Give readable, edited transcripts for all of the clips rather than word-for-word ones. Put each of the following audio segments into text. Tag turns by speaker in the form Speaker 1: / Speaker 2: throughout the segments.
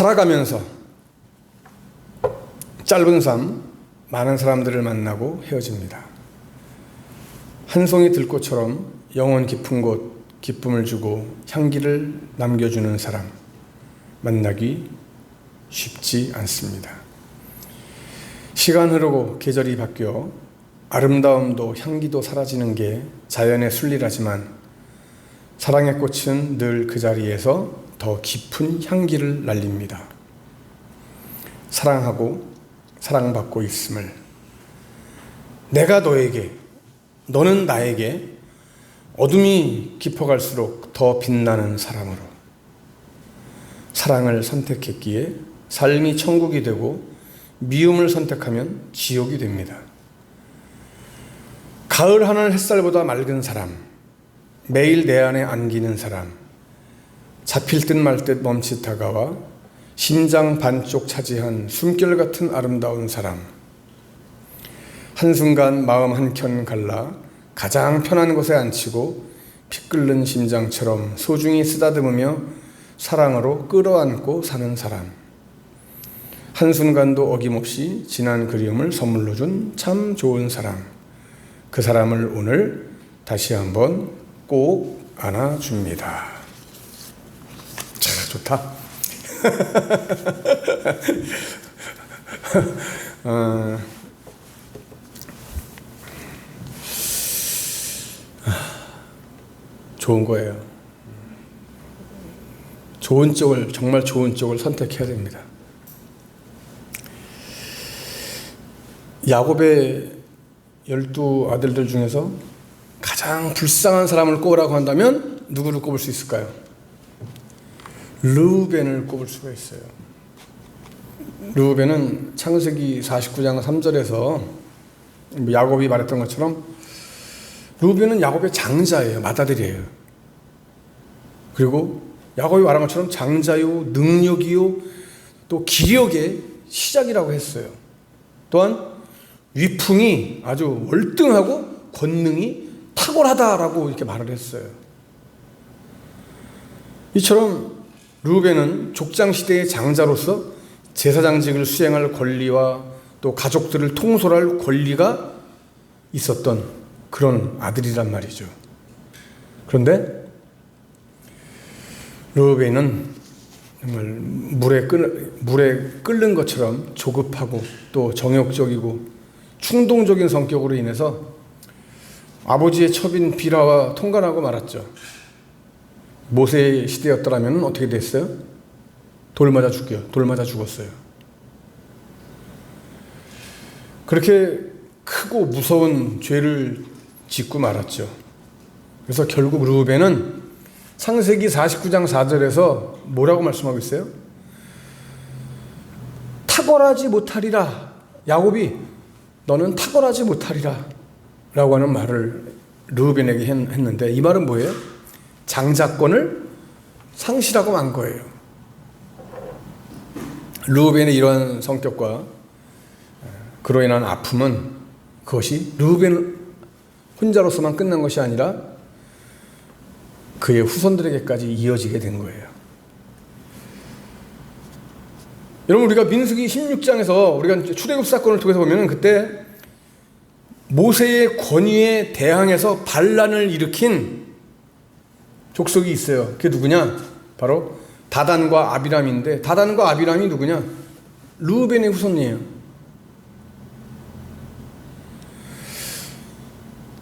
Speaker 1: 살아가면서 짧은 삶, 많은 사람들을 만나고 헤어집니다. 한 송이 들꽃처럼 영혼 깊은 곳, 기쁨을 주고 향기를 남겨주는 사람 만나기 쉽지 않습니다. 시간 흐르고 계절이 바뀌어 아름다움도 향기도 사라지는 게 자연의 순리라지만 사랑의 꽃은 늘 그 자리에서 더 깊은 향기를 날립니다. 사랑하고 사랑받고 있음을, 내가 너에게, 너는 나에게 어둠이 깊어갈수록 더 빛나는 사람으로 사랑을 선택했기에 삶이 천국이 되고 미움을 선택하면 지옥이 됩니다. 가을 하늘 햇살보다 맑은 사람, 매일 내 안에 안기는 사람, 잡힐 듯 말 듯 멈칫 다가와 심장 반쪽 차지한 숨결 같은 아름다운 사람, 한순간 마음 한켠 갈라 가장 편한 곳에 앉히고 피 끓는 심장처럼 소중히 쓰다듬으며 사랑으로 끌어안고 사는 사람, 한순간도 어김없이 진한 그리움을 선물로 준 참 좋은 사람, 그 사람을 오늘 다시 한번 꼭 안아줍니다. 자, 좋다. 좋은 거예요. 좋은 쪽을, 정말 좋은 쪽을 선택해야 됩니다. 야곱의 12 아들들 중에서 가장 불쌍한 사람을 꼽으라고 한다면 누구를 꼽을 수 있을까요? 르우벤을 꼽을 수가 있어요. 르우벤은 창세기 49장 3절에서 야곱이 말했던 것처럼 르우벤은 야곱의 장자예요. 맏아들이에요. 그리고 야곱이 말한 것처럼 장자요, 능력이요, 또 기력의 시작이라고 했어요. 또한 위풍이 아주 월등하고 권능이 탁월하다라고 이렇게 말을 했어요. 이처럼 르우벤은 족장시대의 장자로서 제사장직을 수행할 권리와 또 가족들을 통솔할 권리가 있었던 그런 아들이란 말이죠. 그런데 르우벤은 정말 물에 끓는 것처럼 조급하고 또 정욕적이고 충동적인 성격으로 인해서 아버지의 첩인 비라와 통관하고 말았죠. 모세의 시대였더라면 어떻게 됐어요? 돌 맞아 죽었어요. 그렇게 크고 무서운 죄를 짓고 말았죠. 그래서 결국 르우벤은 창세기 49장 4절에서 뭐라고 말씀하고 있어요? 탁월하지 못하리라. 야곱이 너는 탁월하지 못하리라 라고 하는 말을 르우벤에게 했는데, 이 말은 뭐예요? 장자권을 상실하고 만 거예요. 르우벤의 이러한 성격과 그로 인한 아픔은 그것이 르우벤 혼자로서만 끝난 것이 아니라 그의 후손들에게까지 이어지게 된 거예요. 여러분, 우리가 민수기 16장에서 우리가 출애굽 사건을 통해서 보면 그때 모세의 권위에 대항해서 반란을 일으킨 족속이 있어요. 그게 누구냐? 바로 다단과 아비람인데, 다단과 아비람이 누구냐? 르우벤의 후손이에요.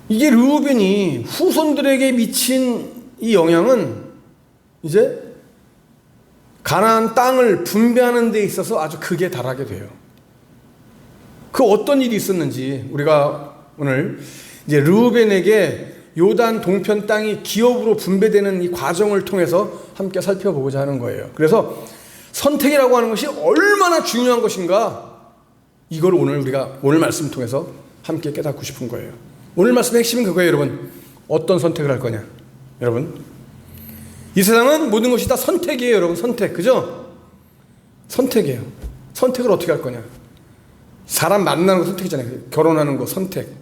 Speaker 1: 이게 르우벤이 후손들에게 미친 이 영향은 이제 가나안 땅을 분배하는 데 있어서 아주 극에 달하게 돼요. 그 어떤 일이 있었는지 우리가 오늘 이제 르우벤에게 요단 동편 땅이 기업으로 분배되는 이 과정을 통해서 함께 살펴보고자 하는 거예요. 그래서 선택이라고 하는 것이 얼마나 중요한 것인가, 이걸 우리가 오늘 말씀 통해서 함께 깨닫고 싶은 거예요. 오늘 말씀의 핵심은 그거예요, 여러분. 어떤 선택을 할 거냐. 여러분, 이 세상은 모든 것이 다 선택이에요, 여러분. 선택, 그죠? 선택이에요. 선택을 어떻게 할 거냐. 사람 만나는 거 선택이잖아요. 결혼하는 거 선택.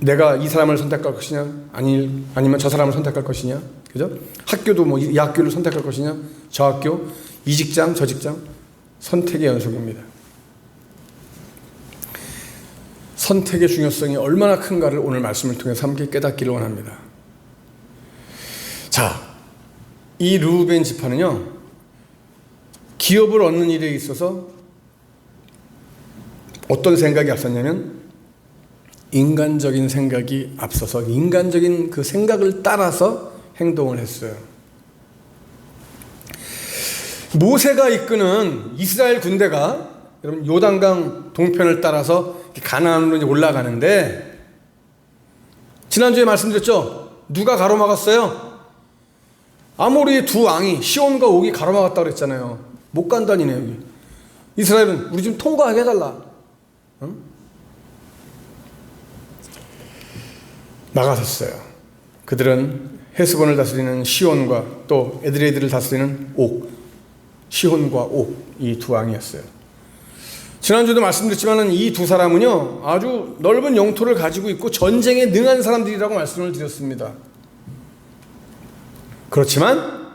Speaker 1: 내가 이 사람을 선택할 것이냐, 아니면 저 사람을 선택할 것이냐, 그죠? 학교도 이 학교를 선택할 것이냐, 저 학교, 이 직장 저 직장 선택의 연속입니다. 선택의 중요성이 얼마나 큰가를 오늘 말씀을 통해서 함께 깨닫기를 원합니다. 자, 이 르우벤 지파는요, 기업을 얻는 일에 있어서 어떤 생각이 앞섰냐면 인간적인 생각이 앞서서 인간적인 그 생각을 따라서 행동을 했어요. 모세가 이끄는 이스라엘 군대가 여러분 요단강 동편을 따라서 가나안으로 올라가는데, 지난주에 말씀드렸죠? 누가 가로막았어요? 아모리의 두 왕이 시온과 옥이 가로막았다고 그랬잖아요. 못 간다니네. 여기 이스라엘은 우리 좀 통과하게 해달라. 응? 나가섰어요. 그들은 헤스본을 다스리는 시온과 또 에드레이드를 다스리는 옥, 시온과 옥, 이 두 왕이었어요. 지난주에도 말씀드렸지만 이 두 사람은요, 아주 넓은 영토를 가지고 있고 전쟁에 능한 사람들이라고 말씀을 드렸습니다. 그렇지만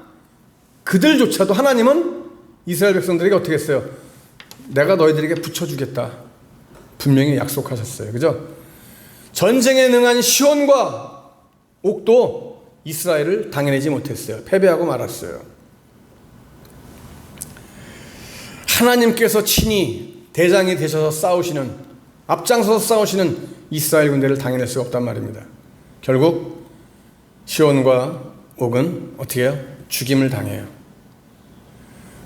Speaker 1: 그들조차도 하나님은 이스라엘 백성들에게 어떻게 했어요? 내가 너희들에게 붙여주겠다 분명히 약속하셨어요. 그죠? 전쟁에 능한 시온과 옥도 이스라엘을 당해내지 못했어요. 패배하고 말았어요. 하나님께서 친히 대장이 되셔서 싸우시는, 앞장서서 싸우시는 이스라엘 군대를 당해낼 수가 없단 말입니다. 결국 시온과 옥은 어떻게 해요? 죽임을 당해요.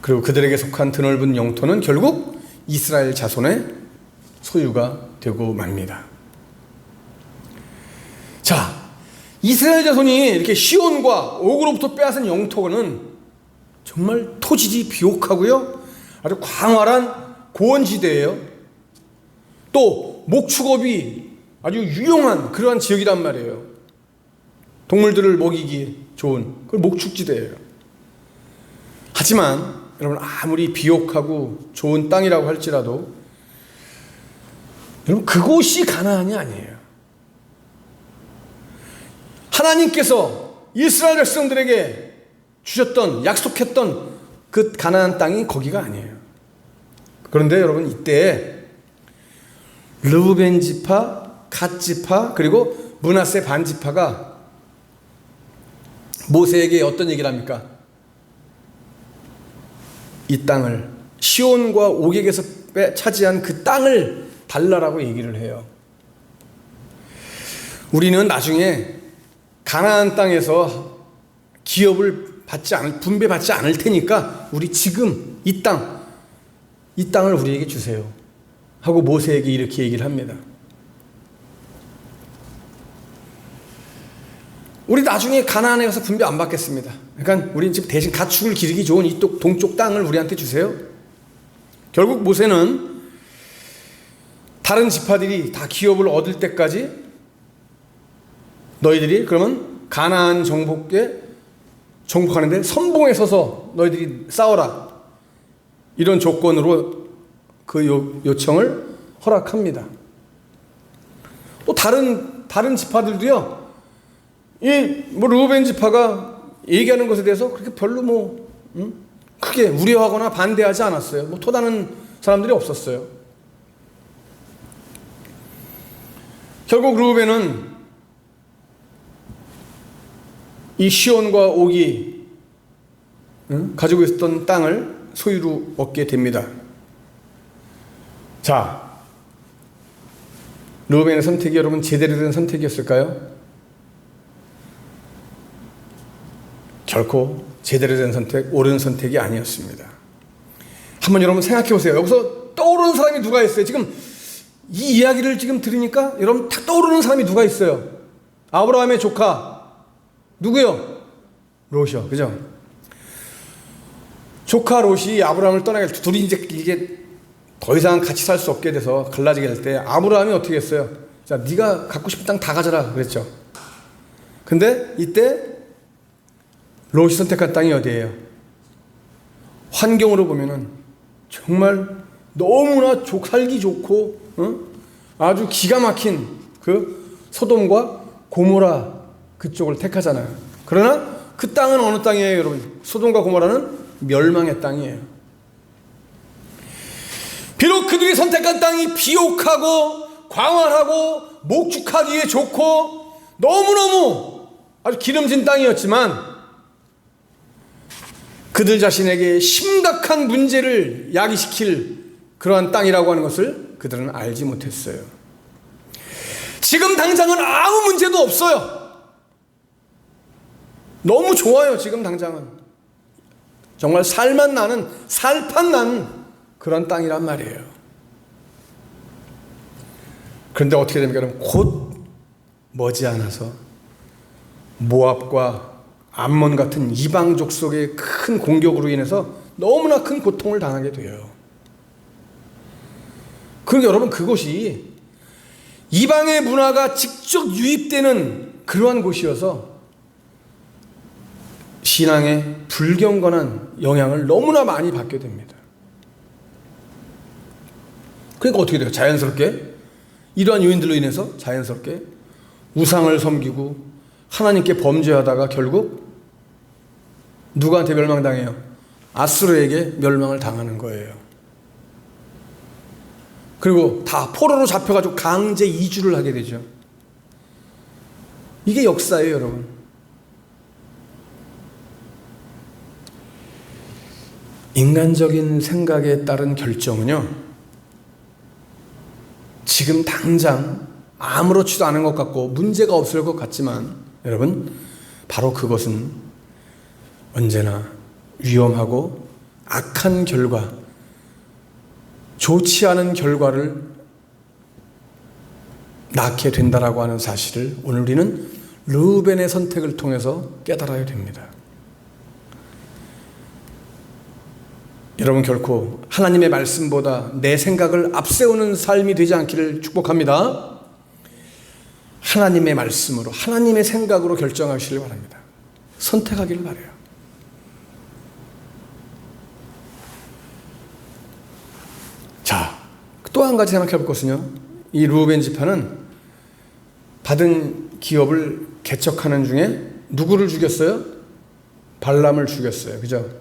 Speaker 1: 그리고 그들에게 속한 드넓은 영토는 결국 이스라엘 자손의 소유가 되고 맙니다. 자, 이스라엘 자손이 이렇게 시온과 옥으로부터 빼앗은 영토는 정말 토질이 비옥하고요, 아주 광활한 고원지대예요. 또 목축업이 아주 유용한 그러한 지역이란 말이에요. 동물들을 먹이기 좋은 그 목축지대예요. 하지만 여러분, 아무리 비옥하고 좋은 땅이라고 할지라도 여러분, 그곳이 가나안이 아니에요. 하나님께서 이스라엘 백성들에게 주셨던, 약속했던 그 가나안 땅이 거기가 아니에요. 그런데 여러분, 이때 르우벤 지파, 갓 지파, 그리고 므낫세 반 지파가 모세에게 어떤 얘기를 합니까? 이 땅을, 시온과 옥에게서 차지한 그 땅을 달라라고 얘기를 해요. 우리는 나중에 가나안 땅에서 기업을 분배받지 않을 테니까 우리 지금 이 땅을 우리에게 주세요 하고 모세에게 이렇게 얘기를 합니다. 우리 나중에 가나안에 가서 분배 안 받겠습니다. 그러니까 우리는 지금 대신 가축을 기르기 좋은 이쪽 동쪽 땅을 우리한테 주세요. 결국 모세는 다른 지파들이 다 기업을 얻을 때까지 너희들이 그러면 가나안 정복하는데 선봉에 서서 너희들이 싸워라, 이런 조건으로 그 요청을 허락합니다. 또 다른 지파들도요, 르우벤 지파가 얘기하는 것에 대해서 그렇게 별로 크게 우려하거나 반대하지 않았어요. 토다는 사람들이 없었어요. 결국 르우벤은 이 시온과 옥이 가지고 있었던 땅을 소유로 얻게 됩니다. 자, 르우벤의 선택이 여러분 제대로 된 선택이었을까요? 결코 제대로 된 선택, 옳은 선택이 아니었습니다. 한번 여러분 생각해 보세요. 여기서 떠오르는 사람이 누가 있어요? 지금 이 이야기를 지금 들으니까 여러분 딱 떠오르는 사람이 누가 있어요? 아브라함의 조카 누구요? 롯이요. 그죠? 조카 롯이 아브라함을 떠나게 될 때, 둘이 이제 이게 더 이상 같이 살 수 없게 돼서 갈라지게 될 때 아브라함이 어떻게 했어요? 자, 네가 갖고 싶은 땅 다 가져라 그랬죠. 근데 이때 롯이 선택한 땅이 어디예요? 환경으로 보면은 정말 너무나 살기 좋고 아주 기가 막힌 그 소돔과 고모라 그쪽을 택하잖아요. 그러나 그 땅은 어느 땅이에요, 여러분? 소돔과 고모라는 멸망의 땅이에요. 비록 그들이 선택한 땅이 비옥하고 광활하고 목축하기에 좋고 너무너무 아주 기름진 땅이었지만 그들 자신에게 심각한 문제를 야기시킬 그러한 땅이라고 하는 것을 그들은 알지 못했어요. 지금 당장은 아무 문제도 없어요. 너무 좋아요. 지금 당장은 정말 살만 나는, 살판 나는 그런 땅이란 말이에요. 그런데 어떻게 됩니까? 그럼 곧 머지않아서 모압과 암몬 같은 이방 족속의 큰 공격으로 인해서 너무나 큰 고통을 당하게 돼요. 그러니까 여러분, 그곳이 이방의 문화가 직접 유입되는 그러한 곳이어서 신앙에 불경건한 영향을 너무나 많이 받게 됩니다. 그러니까 어떻게 돼요? 자연스럽게 이러한 요인들로 인해서 자연스럽게 우상을 섬기고 하나님께 범죄하다가 결국 누구한테 멸망당해요? 아수르에게 멸망을 당하는 거예요. 그리고 다 포로로 잡혀가지고 강제 이주를 하게 되죠. 이게 역사예요, 여러분. 인간적인 생각에 따른 결정은요, 지금 당장 아무렇지도 않은 것 같고 문제가 없을 것 같지만 여러분, 바로 그것은 언제나 위험하고 악한 결과, 좋지 않은 결과를 낳게 된다라고 하는 사실을 오늘 우리는 르우벤의 선택을 통해서 깨달아야 됩니다. 여러분, 결코 하나님의 말씀보다 내 생각을 앞세우는 삶이 되지 않기를 축복합니다. 하나님의 말씀으로, 하나님의 생각으로 결정하시길 바랍니다. 선택하기를 바라요. 자, 또 한 가지 생각해 볼 것은요, 이 르우벤 지파는 받은 기업을 개척하는 중에 누구를 죽였어요? 발람을 죽였어요. 그죠?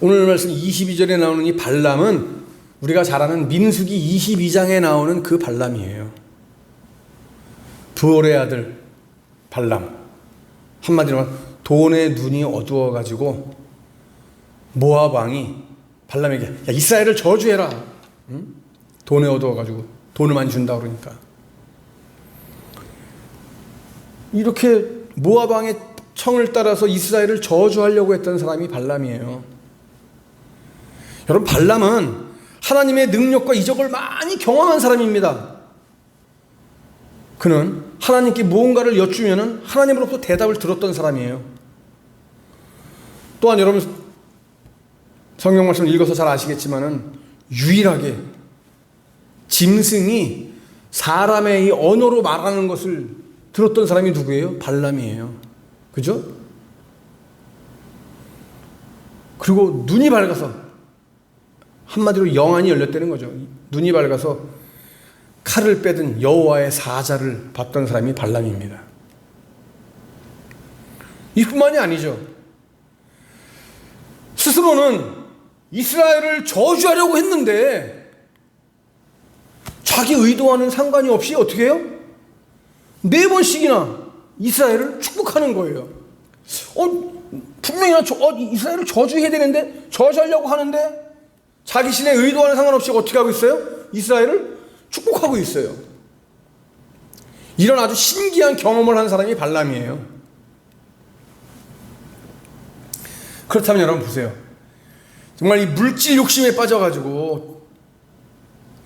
Speaker 1: 오늘 말씀 22절에 나오는 이 발람은 우리가 잘 아는 민수기 22장에 나오는 그 발람이에요. 부올의 아들 발람. 한마디로 말하면 돈의 눈이 어두워가지고 모압 왕이 발람에게, 야, 이스라엘을 저주해라. 응? 돈에 어두워가지고 돈을 많이 준다 그러니까. 이렇게 모압 왕의 청을 따라서 이스라엘을 저주하려고 했던 사람이 발람이에요. 여러분, 발람은 하나님의 능력과 이적을 많이 경험한 사람입니다. 그는 하나님께 무언가를 여쭈면 하나님으로부터 대답을 들었던 사람이에요. 또한 여러분, 성경 말씀을 읽어서 잘 아시겠지만은 유일하게 짐승이 사람의 이 언어로 말하는 것을 들었던 사람이 누구예요? 발람이에요. 그죠? 그리고 눈이 밝아서, 한마디로 영안이 열렸다는 거죠. 눈이 밝아서 칼을 빼든 여호와의 사자를 봤던 사람이 발람입니다. 이뿐만이 아니죠. 스스로는 이스라엘을 저주하려고 했는데 자기 의도와는 상관이 없이 어떻게 해요? 4번씩이나 이스라엘을 축복하는 거예요. 분명히 이스라엘을 저주해야 되는데, 저주하려고 하는데 자기 신의 의도와는 상관없이 어떻게 하고 있어요? 이스라엘을 축복하고 있어요. 이런 아주 신기한 경험을 한 사람이 발람이에요. 그렇다면 여러분 보세요. 정말 이 물질 욕심에 빠져가지고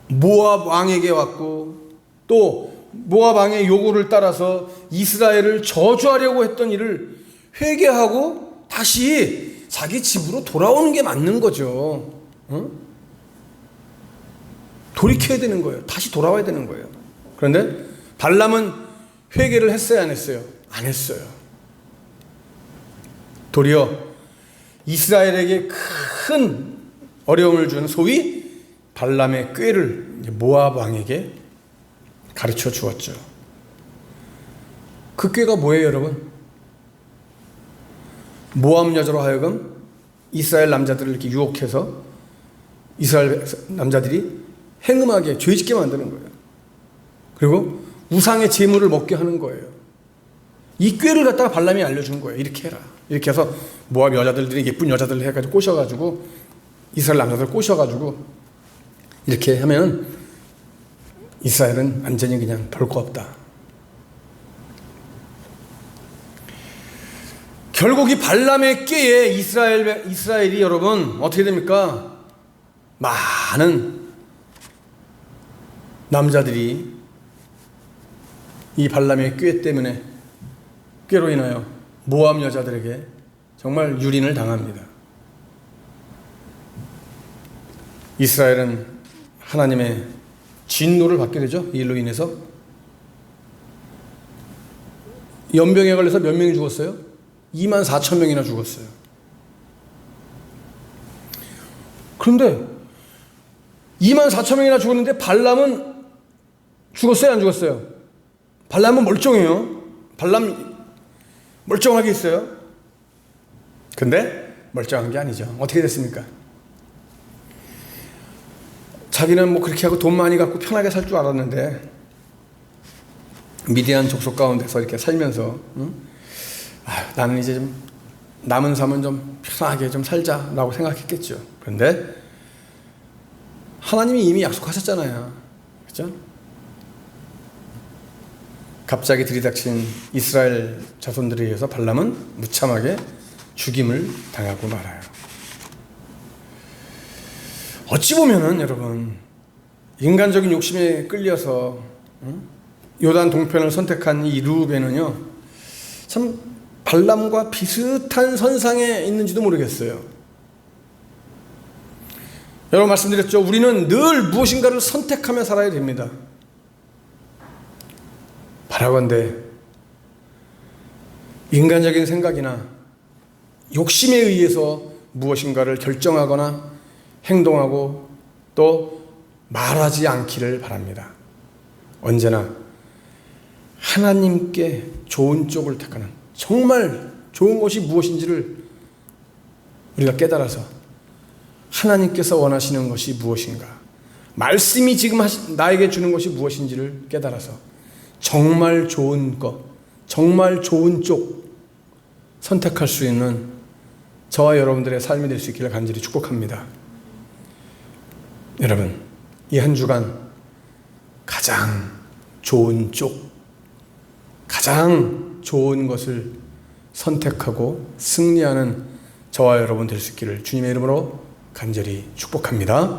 Speaker 1: 모압 왕에게 왔고, 또 모압 왕의 요구를 따라서 이스라엘을 저주하려고 했던 일을 회개하고 다시 자기 집으로 돌아오는 게 맞는 거죠. 돌이켜야 되는 거예요. 다시 돌아와야 되는 거예요. 그런데 발람은 회개를 했어요, 안 했어요? 안 했어요. 도리어 이스라엘에게 큰 어려움을 준 소위 발람의 꾀를 모압 왕에게 가르쳐 주었죠. 그 꾀가 뭐예요, 여러분? 모압 여자로 하여금 이스라엘 남자들을 이렇게 유혹해서 이스라엘 남자들이 행음하게 죄짓게 만드는 거예요. 그리고 우상의 제물을 먹게 하는 거예요. 이 꾀를 갖다가 발람이 알려준 거예요. 이렇게 해라. 이렇게 해서 모압 여자들이 예쁜 여자들을 해가지고 꼬셔가지고 이스라엘 남자들 꼬셔가지고 이렇게 하면 이스라엘은 완전히 그냥 볼 거 없다. 결국 이 발람의 꾀에 이스라엘이 여러분 어떻게 됩니까? 많은 남자들이 이 발람의 꾀 때문에 꾀로 인하여 모압 여자들에게 정말 유린을 당합니다. 이스라엘은 하나님의 진노를 받게 되죠. 이 일로 인해서 연병에 걸려서 몇 명이 죽었어요? 24,000명이나 죽었어요. 그런데 24,000명이나 죽었는데 발람은 죽었어요? 안 죽었어요? 발람은 멀쩡해요. 발람 멀쩡하게 있어요. 근데 멀쩡한 게 아니죠. 어떻게 됐습니까? 자기는 뭐 그렇게 하고 돈 많이 갖고 편하게 살 줄 알았는데 미디안 족속 가운데서 이렇게 살면서 나는 이제 좀 남은 삶은 좀 편하게 좀 살자라고 생각했겠죠. 그런데 하나님이 이미 약속하셨잖아요. 그렇죠? 갑자기 들이닥친 이스라엘 자손들에 의해서 발람은 무참하게 죽임을 당하고 말아요. 어찌 보면은 여러분 인간적인 욕심에 끌려서 요단 동편을 선택한 이 르우벤은요 참 발람과 비슷한 선상에 있는지도 모르겠어요. 여러분 말씀드렸죠. 우리는 늘 무엇인가를 선택하며 살아야 됩니다. 바라건대 인간적인 생각이나 욕심에 의해서 무엇인가를 결정하거나 행동하고 또 말하지 않기를 바랍니다. 언제나 하나님께 좋은 쪽을 택하는 정말 좋은 것이 무엇인지를 우리가 깨달아서 하나님께서 원하시는 것이 무엇인가, 말씀이 지금 나에게 주는 것이 무엇인지를 깨달아서 정말 좋은 것, 정말 좋은 쪽 선택할 수 있는 저와 여러분들의 삶이 될 수 있기를 간절히 축복합니다. 여러분, 이 한 주간 가장 좋은 쪽, 가장 좋은 것을 선택하고 승리하는 저와 여러분 될 수 있기를 주님의 이름으로 간절히 축복합니다.